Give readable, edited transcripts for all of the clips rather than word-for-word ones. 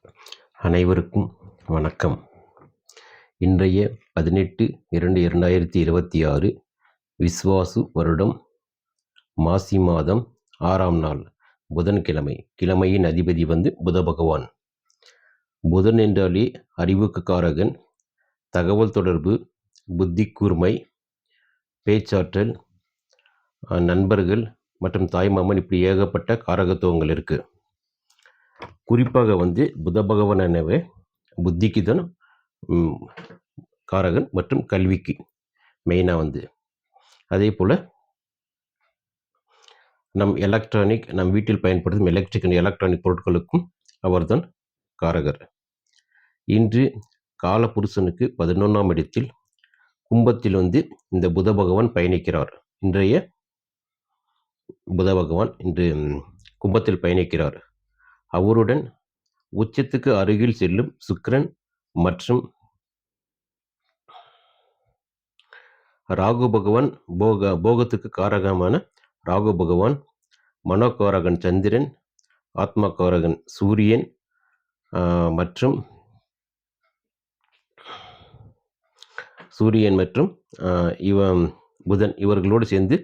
அனைவருக்கும் வணக்கம். இன்றைய 18/2/2026 விஸ்வாசு வருடம் மாசி மாதம் 6ஆம் நாள் புதன்கிழமை. கிழமையின் அதிபதி புத பகவான். புதன் என்றாலே அறிவுக்கு காரகன், தகவல் தொடர்பு, புத்தி கூர்மை, பேச்சாற்றல், நண்பர்கள் மற்றும் தாய்மாமன், இப்படி ஏகப்பட்ட காரகத்துவங்கள் இருக்கு. குறிப்பாக புத பகவான் எனவே புத்திக்கு தான் காரகன் மற்றும் கல்விக்கு மெயினாக அதே போல் நம் வீட்டில் பயன்படுத்தும் எலக்ட்ரிக் அண்ட் எலக்ட்ரானிக் பொருட்களுக்கும் அவர்தான் காரகர். இன்று காலபுருஷனுக்கு 11ஆம் இடத்தில் கும்பத்தில் இந்த புத பகவான் பயணிக்கிறார். இன்றைய புத பகவான் இன்று கும்பத்தில் பயணிக்கிறார். அவருடன் உச்சத்துக்கு அருகில் செல்லும் சுக்கிரன் மற்றும் ராகு பகவான், போகத்துக்கு காரகமான ராகு பகவான், மனோகாரகன் சந்திரன், ஆத்மகாரகன் சூரியன் மற்றும் புதன் இவர்களோடு சேர்ந்து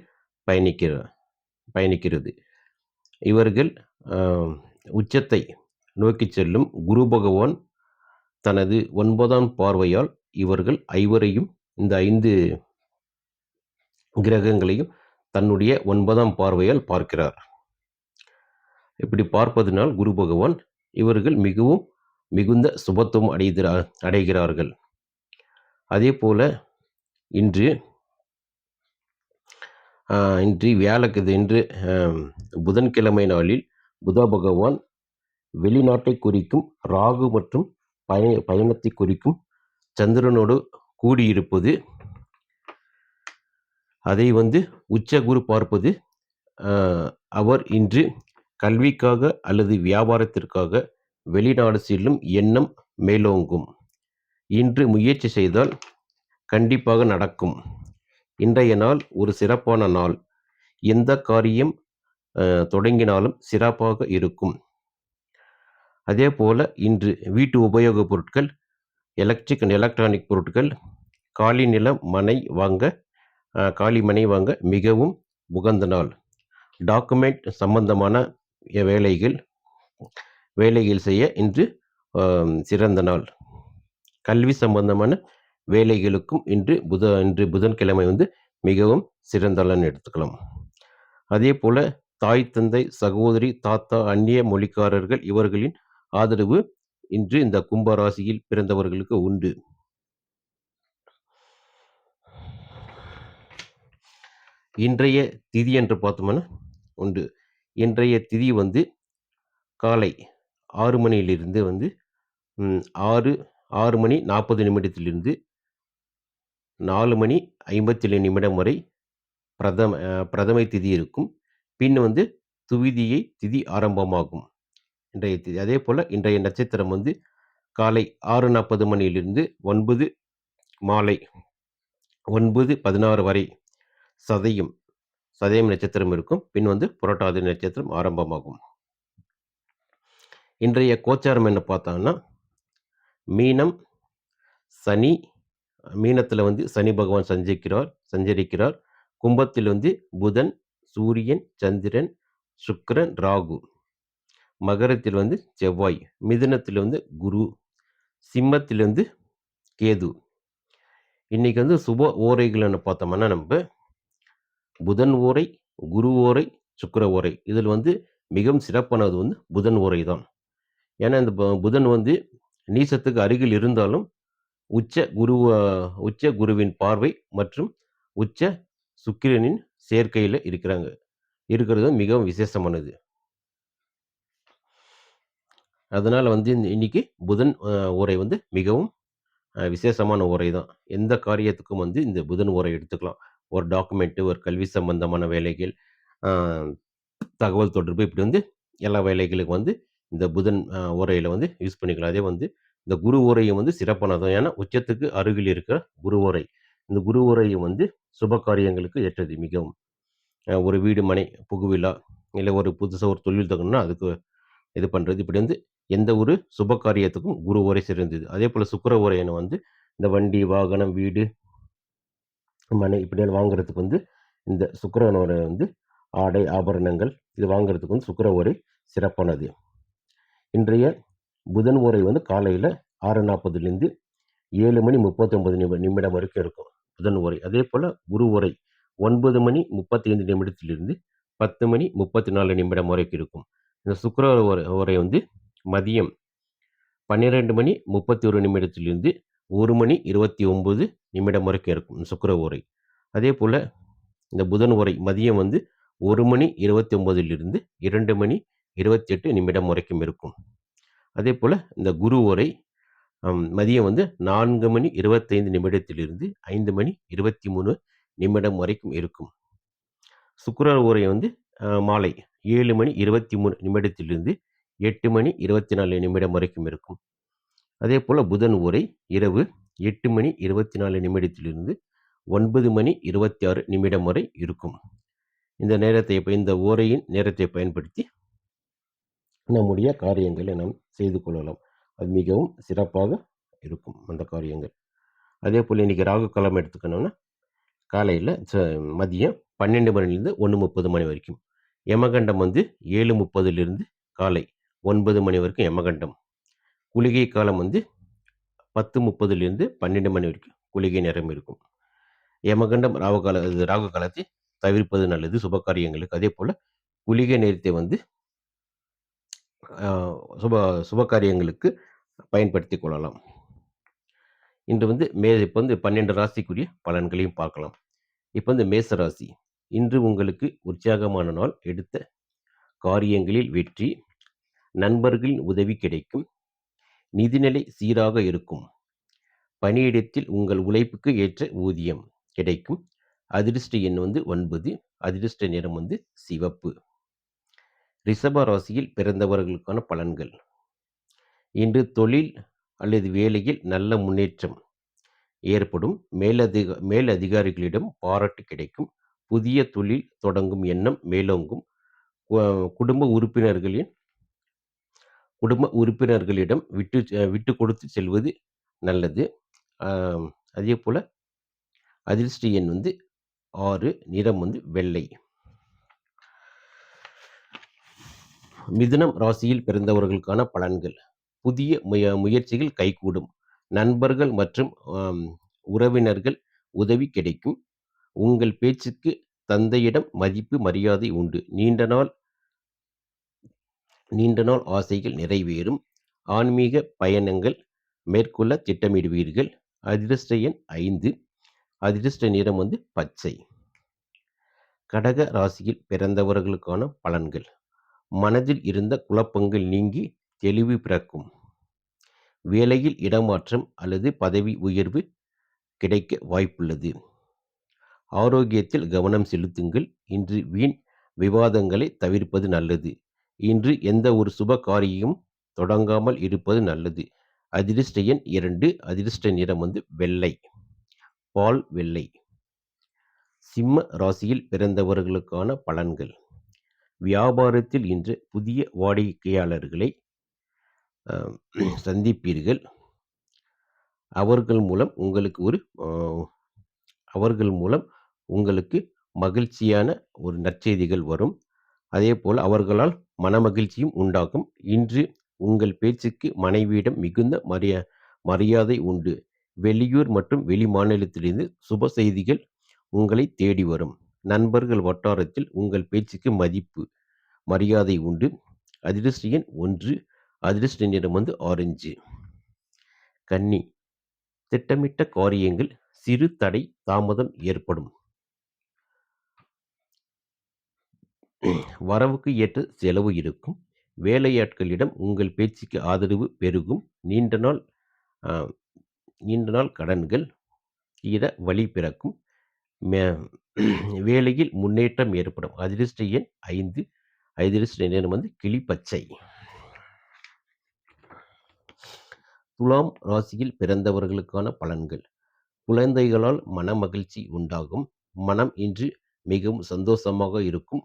பயணிக்கிறது. இவர்கள் உச்சத்தை நோக்கி செல்லும் குரு பகவான் தனது 9ஆம் பார்வையால் இவர்கள் ஐவரையும், இந்த 5 கிரகங்களையும் தன்னுடைய 9ஆம் பார்வையால் பார்க்கிறார். இப்படி பார்ப்பதனால் குரு பகவான் இவர்கள் மிகுந்த சுபத்துவம் அடைகிறார்கள். அதே போல இன்று புதன்கிழமை நாளில் புத பகவான் வெளிநாட்டை குறிக்கும் ராகு மற்றும் பயணத்தை குறிக்கும் சந்திரனோடு கூடியிருப்பது, அதை உச்ச குரு பார்ப்பது, அவர் இன்று கல்விக்காக அல்லது வியாபாரத்திற்காக வெளிநாடு செல்லும் எண்ணம் மேலோங்கும். இன்று முயற்சி செய்தால் கண்டிப்பாக நடக்கும். இன்றைய நாள் ஒரு சிறப்பான நாள். எந்த காரியம் தொடங்கினாலும் சிறப்பாக இருக்கும். அதே போல இன்று வீட்டு உபயோகப் பொருட்கள், எலக்ட்ரிக் அண்ட் எலக்ட்ரானிக் பொருட்கள், காலி மனை வாங்க மிகவும் உகந்த நாள். டாக்குமெண்ட் சம்பந்தமான வேலைகள் செய்ய இன்று சிறந்த நாள். கல்வி சம்பந்தமான வேலைகளுக்கும் இன்று புதன்கிழமை மிகவும் சிறந்த நாள்னு எடுத்துக்கலாம். அதே போல தாய், தந்தை, சகோதரி, தாத்தா, அந்நிய மொழிக்காரர்கள் இவர்களின் ஆதரவு இன்று இந்த கும்பராசியில் பிறந்தவர்களுக்கு உண்டு. இன்றைய திதி என்று பார்த்தோம்னா உண்டு. இன்றைய திதி காலை 6 மணியிலிருந்து 6 மணி 40 நிமிடத்திலிருந்து 4 மணி 57 நிமிடம் வரை பிரதமை திதி இருக்கும். பின் துவிதியை திதி ஆரம்பமாகும் இன்றைய திதி. அதே போல் இன்றைய நட்சத்திரம் காலை 6:40 மணியிலிருந்து மாலை 9:16 வரை சதயம் நட்சத்திரம் இருக்கும். பின் புரட்டாதி நட்சத்திரம் ஆரம்பமாகும். இன்றைய கோச்சாரம் என்ன பார்த்தாங்கன்னா, மீனம் சனி, மீனத்தில் சனி பகவான் சஞ்சரிக்கிறார். கும்பத்தில் புதன், சூரியன், சந்திரன், சுக்கிரன், ராகு. மகரத்தில் செவ்வாய், மிதுனத்தில் குரு, சிம்மத்தில் கேது. இன்னைக்கு சுப ஓரைகள்னு பார்த்தோம்னா, நம்ம புதன் ஓரை, குரு ஓரை, சுக்கிர ஓரை. இதில் மிகவும் சிறப்பானது புதன் ஓரை தான். ஏன்னா இந்த புதன் நீசத்துக்கு அருகில் இருந்தாலும் உச்ச குருவின் பார்வை மற்றும் உச்ச சுக்கிரனின் சேர்க்கையில் இருக்கிறது மிகவும் விசேஷமானது. அதனால் இன்னைக்கு புதன் ஓரை மிகவும் விசேஷமான ஓரை தான். எந்த காரியத்துக்கும் இந்த புதன் ஓரை எடுத்துக்கலாம். ஒரு டாக்குமெண்ட்டு, ஒரு கல்வி சம்பந்தமான வேலைகள், தகவல் தொடர்பு, இப்படி எல்லா வேலைகளுக்கும் இந்த புதன் ஓரையில் யூஸ் பண்ணிக்கலாம். அதே இந்த குரு ஓரையும் சிறப்பானதும். ஏன்னா உச்சத்துக்கு அருகில் இருக்கிற குரு ஓரை. இந்த குரு ஓரையும் சுப காரியங்களுக்கு ஏற்றது மிகவும். ஒரு வீடு மனை புகுவிழா, இல்லை ஒரு புதுசாக ஒரு தொழில் தொடங்கணும்னா அதுக்கு இது பண்ணுறது, இப்படி எந்த ஒரு சுப காரியத்துக்கும் குரு உரை சிறந்தது. அதேபோல சுக்கிர உரையன வந்து இந்த வண்டி, வாகனம், வீடு, மனை இப்படியெல்லாம் வாங்குறதுக்கு வந்து இந்த சுக்கிரன் உரை வந்து ஆடை, ஆபரணங்கள் இது வாங்குறதுக்கு வந்து சுக்கிர உரை சிறப்பானது. இன்றைய புதன் உரை வந்து காலையில 6:40லேருந்து 7:39 நிமிடம் வரைக்கும் இருக்கும் புதன் உரை. அதேபோல குரு உரை 9:35 நிமிடத்திலிருந்து 10:34 நிமிடம் வரைக்கும் இருக்கும். இந்த சுக்கிர உரை வந்து மதியம் 12:31 நிமிடத்திலிருந்து 1:29 நிமிடம் வரைக்கும் இருக்கும் சுக்கிர உரை. அதேபோல இந்த புதன் உரை மதியம் வந்து 1:29லிருந்து 2:28 நிமிடம் வரைக்கும் இருக்கும். அதேபோல இந்த குரு உரை மதியம் வந்து 4:25 நிமிடத்திலிருந்து 5:23 நிமிடம் வரைக்கும் இருக்கும். சுக்கிர உரை வந்து மாலை 7:23 நிமிடத்திலிருந்து 8:24 நிமிடம் வரைக்கும் இருக்கும். அதேபோல புதன் உரை இரவு 8:24 நிமிடத்திலிருந்து 9:26 நிமிடம் வரை இருக்கும். இந்த ஓரையின் நேரத்தை பயன்படுத்தி நம்முடைய காரியங்களை நாம் செய்து கொள்ளலாம். அது மிகவும் சிறப்பாக இருக்கும் அந்த காரியங்கள். அதேபோல் இன்னைக்கு ராகு காலம் எடுத்துக்கணும்னா காலையில் மதியம் 12 மணிலேருந்து 1:30 மணி வரைக்கும். யமகண்டம் வந்து 7:30லிருந்து காலை 9 மணி வரைக்கும் யமகண்டம். குளிகை காலம் வந்து 10:30லிருந்து 12 மணி வரைக்கும் குளிகை நேரம் இருக்கும். யமகண்டம் ராகு காலத்தை தவிர்ப்பது நல்லது சுப காரியங்களுக்கு. அதேபோல் குளிகை நேரத்தை வந்து சுப காரியங்களுக்கு பயன்படுத்தி கொள்ளலாம். இன்று வந்து இப்போ வந்து 12 ராசிக்குரிய பலன்களையும் பார்க்கலாம். இப்போ வந்து மேச ராசி. இன்று உங்களுக்கு உற்சாகமான நாள். எடுத்த காரியங்களில் வெற்றி, நண்பர்களின் உதவி கிடைக்கும், நிதிநிலை சீராக இருக்கும், பணியிடத்தில் உங்கள் உழைப்புக்கு ஏற்ற ஊதியம் கிடைக்கும். அதிர்ஷ்ட எண் வந்து 9, அதிர்ஷ்ட நிறம் வந்து சிவப்பு. ரிஷப ராசியில் பிறந்தவர்களுக்கான பலன்கள். இன்று தொழில் அல்லது வேலையில் நல்ல முன்னேற்றம் ஏற்படும். மேலதிகாரிகளிடம் பாராட்டு கிடைக்கும். புதிய தொழில் தொடங்கும் எண்ணம் மேலோங்கும். குடும்ப உறுப்பினர்களிடம் விட்டு கொடுத்து செல்வது நல்லது. அதே போல் அதிர்ஷ்ட எண் வந்து 6, நிறம் வந்து வெள்ளை. மிதுனம் ராசியில் பிறந்தவர்களுக்கான பலன்கள். புதிய முயற்சிகள் கைகூடும். நண்பர்கள் மற்றும் உறவினர்கள் உதவி கிடைக்கும். உங்கள் பேச்சுக்கு தந்தையிடம் மதிப்பு மரியாதை உண்டு. நீண்ட நாள் ஆசைகள் நிறைவேறும். ஆன்மீக பயணங்கள் மேற்கொள்ள திட்டமிடுவீர்கள். அதிர்ஷ்ட எண் 5, அதிர்ஷ்ட நிறம் வந்து பச்சை. கடக ராசியில் பிறந்தவர்களுக்கான பலன்கள். மனதில் இருந்த குழப்பங்கள் நீங்கி தெளிவு பிறக்கும். வேலையில் இடமாற்றம் அல்லது பதவி உயர்வு கிடைக்க வாய்ப்புள்ளது. ஆரோக்கியத்தில் கவனம் செலுத்துங்கள். இன்று வீண் விவாதங்களை தவிர்ப்பது நல்லது. இன்று எந்த ஒரு சுப காரியம் தொடங்காமல் இருப்பது நல்லது. அதிர்ஷ்ட எண் 2, அதிர்ஷ்ட நிறம் வந்து வெள்ளை, பால் வெள்ளை. சிம்ம ராசியில் பிறந்தவர்களுக்கான பலன்கள். வியாபாரத்தில் இன்று புதிய வாடிக்கையாளர்களை சந்திப்பீர்கள். அவர்கள் மூலம் உங்களுக்கு மகிழ்ச்சியான ஒரு நற்செய்திகள் வரும். அதே போல் அவர்களால் மனமகிழ்ச்சியும் உண்டாகும். இன்று உங்கள் பேச்சுக்கு மனைவியிடம் மிகுந்த மரியாதை உண்டு. வெளியூர் மற்றும் வெளி மாநிலத்திலிருந்து சுப செய்திகள் உங்களை தேடி வரும். நண்பர்கள் வட்டாரத்தில் உங்கள் பேச்சுக்கு மதிப்பு மரியாதை உண்டு. அதிர்ஷ்ட எண் 1, அதிர்ஷ்ட நிறம் வந்து ஆரஞ்சு. கன்னி. திட்டமிட்ட காரியங்கள் சிறு தடை தாமதம் ஏற்படும். வரவுக்கு ஏற்ற செலவு இருக்கும். வேலையாட்களிடம் உங்கள் பேச்சுக்கு ஆதரவு பெருகும். நீண்ட நாள் கடன்கள் தீர வழி பிறக்கும். வேலையில் முன்னேற்றம் ஏற்படும். அதிர்ஷ்ட எண் 5, அதிர்ஷ்ட நிறம் வந்து கிளிப்பச்சை. துலாம் ராசியில் பிறந்தவர்களுக்கான பலன்கள். குழந்தைகளால் மன மகிழ்ச்சி உண்டாகும். மனம் இன்று மிகவும் சந்தோஷமாக இருக்கும்.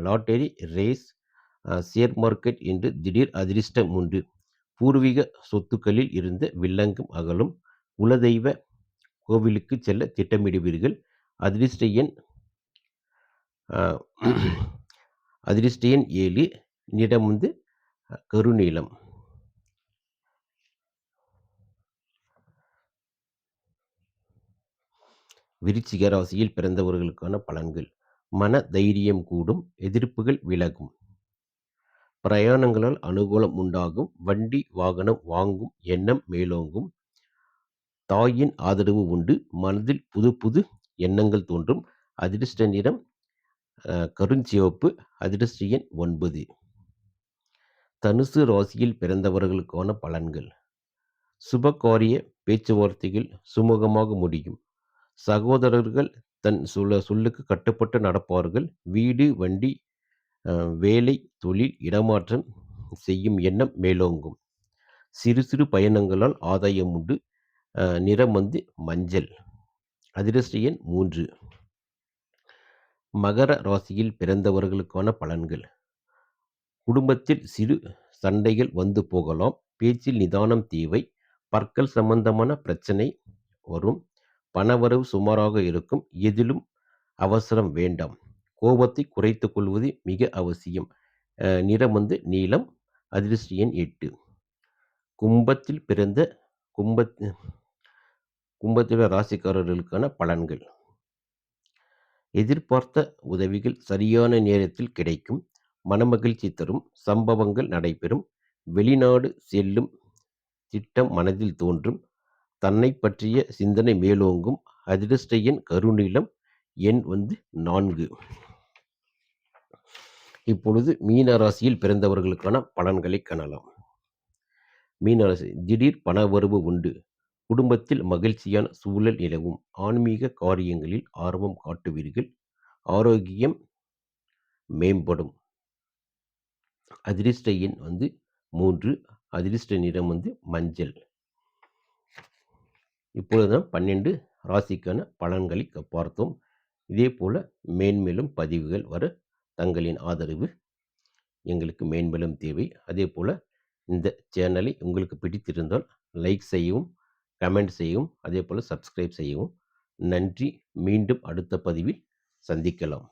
லாட்டரி ரேஸ் ஷேர் மார்க்கெட் என்று திடீர் அதிர்ஷ்டம் உண்டு. பூர்வீக சொத்துக்களில் இருந்த வில்லங்கம் அகலும். குலதெய்வ கோவிலுக்கு செல்ல திட்டமிடுவீர்கள். அதிர்ஷ்ட எண் அ அதிர்ஷ்ட எண் 7. நிறம் வந்து கருநீலம். விருச்சிக ராசியில் பிறந்தவர்களுக்கான பலன்கள். மன தைரியம் கூடும். எதிர்ப்புகள் விலகும். பிரயாணங்களால் அனுகூலம் உண்டாகும். வண்டி வாகனம் வாங்கும் எண்ணம் மேலோங்கும். தாயின் ஆதரவு உண்டு. மனதில் புது புது எண்ணங்கள் தோன்றும். அதிர்ஷ்ட நிறம் கருஞ்சிவப்பு. அதிர்ஷ்ட எண் 9. தனுசு ராசியில் பிறந்தவர்களுக்கான பலன்கள். சுபகாரிய பேச்சுவார்த்தைகள் சுமூகமாக முடியும். சகோதரர்கள் தன் சொல்லுக்கு கட்டுப்பட்டு நடப்பார்கள். வீடு, வண்டி, வேலை, தொழில் இடமாற்றம் செய்யும் எண்ணம் மேலோங்கும். சிறு சிறு பயணங்களால் ஆதாயம் உண்டு. நிறம் வந்து மஞ்சள். அதிர்ஷ்ட எண் 3. மகர ராசியில் பிறந்தவர்களுக்கான பலன்கள். குடும்பத்தில் சிறு சண்டைகள் வந்து போகலாம். பேச்சில் நிதானம் தேவை. பற்கள் சம்பந்தமான பிரச்சனை வரும். பணவரவு சுமாராக இருக்கும். எதிலும் அவசரம் வேண்டாம். கோபத்தை குறைத்துக் கொள்வது மிக அவசியம். நிறம் வந்து நீலம். அதிர்ஷ்ட எண் 8. கும்பத்தில் பிறந்த கும்பத்தில் ராசிக்காரர்களுக்கான பலன்கள். எதிர்பார்த்த உதவிகள் சரியான நேரத்தில் கிடைக்கும். மனமகிழ்ச்சி தரும் சம்பவங்கள் நடைபெறும். வெளிநாடு செல்லும் திட்டம் மனதில் தோன்றும். தன்னை பற்றிய சிந்தனை மேலோங்கும். அதிர்ஷ்ட எண் கருநீலம். எண் வந்து 4. இப்பொழுது மீன ராசியில் பிறந்தவர்களுக்கான பலன்களை காணலாம். மீனராசி. திடீர் பணவரவு உண்டு. குடும்பத்தில் மகிழ்ச்சியான சூழல் நிலவும். ஆன்மீக காரியங்களில் ஆர்வம் காட்டுவீர்கள். ஆரோக்கியம் மேம்படும். அதிர்ஷ்ட எண் வந்து 3. அதிர்ஷ்ட நிறம் வந்து மஞ்சள். இப்பொழுதுதான் 12 ராசிக்கான பலன்களை பார்த்தோம். இதே போல மேன்மேலும் பதிவுகள் வர தங்களின் ஆதரவு எங்களுக்கு மேன்மேலும் தேவை. அதே போல இந்த சேனலை உங்களுக்கு பிடித்திருந்தால் லைக் செய்யவும், கமெண்ட் செய்யவும், அதே போல சப்ஸ்கிரைப் செய்யவும். நன்றி. மீண்டும் அடுத்த பதிவில் சந்திக்கலாம்.